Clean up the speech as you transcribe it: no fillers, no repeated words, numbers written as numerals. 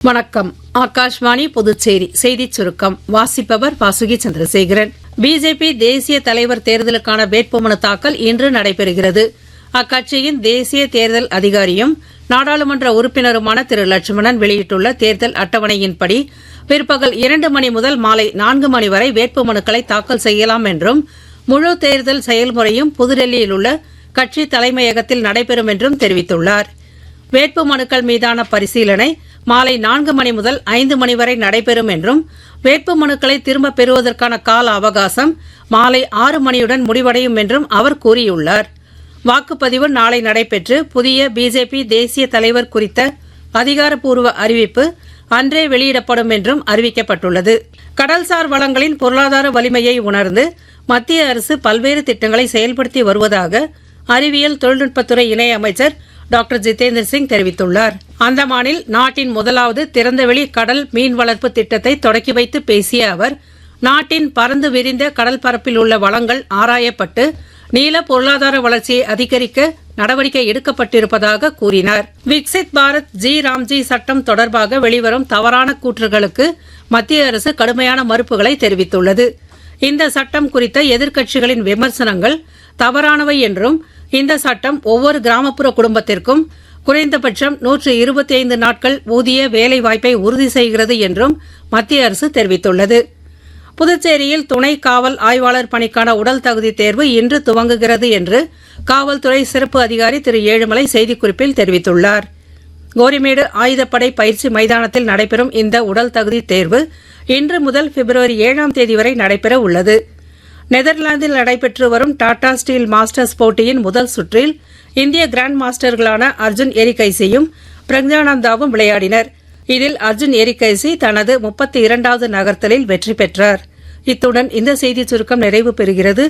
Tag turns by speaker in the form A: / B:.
A: வணக்கம். ஆகாஷ்வாணி புதுச்சேரி செய்திச் சுருக்கம் வாசிப்பவர் வாசுகி சந்திரசேகரன். பிஜேபி தேசிய தலைவர் தேர்தலுக்கான வேட்புமனு தாக்கல் இன்று நடைபெறுகிறது. அக்கட்சியின் தேசிய தேர்தல் அதிகாரியும் நாடாளுமன்ற உறுப்பினருமான திரு லட்சுமணன் வெளியிட்டுள்ள தேர்தல் அட்டவணையின்படி பிற்பகல் 2 மணி முதல் மாலை 4 மணி வரை வேட்புமனுக்களை தாக்கல் செய்யலாம் என்றும் முழு தேர்தல் செயல்முறையும் புதுடெல்லியில் உள்ள கட்சி தலைமையகத்தில் நடைபெறும் என்றும் தெரிவித்துள்ளார். வேட்புமனுக்கள் மீதான பரிசீலனை மாலை 4 மணி முதல் 5 மணி வரை நடைபெறும் என்றும் வேட்புமனுக்களை திரும்பப் பெறுவதற்கான கால அவகாசம் மாலை 6 மணியுடன் முடிவடையும் என்றும் அவர் கூறியுள்ளார். வாக்குப்பதிவு நாளை நடைபெற்று புதிய பிஜேபி தேசிய தலைவர் குறித்த அதிகாரப்பூர்வ அறிவிப்பு அன்றே வெளியிடப்படும் என்றும் அறிவிக்கப்பட்டுள்ளது. கடல்சார் வளங்களின் பொருளாதார வலிமையை உணர்ந்து மத்திய அரசு பல்வேறு திட்டங்களை செயல்படுத்தி வருவதாக அறிவியல் தொழில்நுட்பத்துறை இணையமைச்சர் டாக்டர் ஜிதேந்திர சிங் தெரிவித்துள்ளார். அந்தமானில் நாட்டின் முதலாவது திறந்தவெளி கடல் மீன் வளர்ப்பு திட்டத்தை தொடக்கி வைத்து பேசிய அவர், நாட்டின் பரந்து விரிந்த கடல் பரப்பில் உள்ள வளங்கள் ஆராயப்பட்டு நீல பொருளாதார வளர்ச்சியை அதிகரிக்க நடவடிக்கை எடுக்கப்பட்டிருப்பதாக கூறினார். விக்சித் பாரத் ஜி ராம்ஜி சட்டம் தொடர்பாக வெளிவரும் தவறான கூற்றுகளுக்கு மத்திய அரசு கடுமையான மறுப்புகளை தெரிவித்துள்ளது. இந்த சட்டம் குறித்த எதிர்க்கட்சிகளின் விமர்சனங்கள் தவறானவை என்றும் இந்த சட்டம் ஒவ்வொரு கிராமப்புற குடும்பத்திற்கும் குறைந்தபட்சம் 125 நாட்கள் ஊதிய வேலைவாய்ப்பை உறுதி செய்கிறது என்றும் மத்திய அரசு தெரிவித்துள்ளது. புதுச்சேரியில் துணை காவல் ஆய்வாளர் பணிக்கான உடல் தகுதி தேர்வு இன்று துவங்குகிறது என்று காவல்துறை சிறப்பு அதிகாரி திரு ஏழுமலை செய்திக்குறிப்பில் தெரிவித்துள்ளார். கோரிமேடு ஆயுதப்படை பயிற்சி மைதானத்தில் நடைபெறும் இந்த உடல் தகுதி தேர்வு இன்று முதல் பிப்ரவரி 7ஆம் தேதி வரை நடைபெற உள்ளது. நெதர்லாந்தில் நடைபெற்று வரும் டாடா ஸ்டீல் மாஸ்டர்ஸ் போட்டியின் முதல் சுற்றில் இந்திய கிராண்ட் மாஸ்டர்களான அர்ஜுன் எரிகைசியும் பிரக்ஞானந்தாவும் விளையாடினர். இதில் அர்ஜுன் எரிகைசி தனது 32வது நகர்த்தலில் வெற்றி பெற்றார். இத்துடன் இந்த செய்திச் சுருக்கம் நிறைவு பெறுகிறது.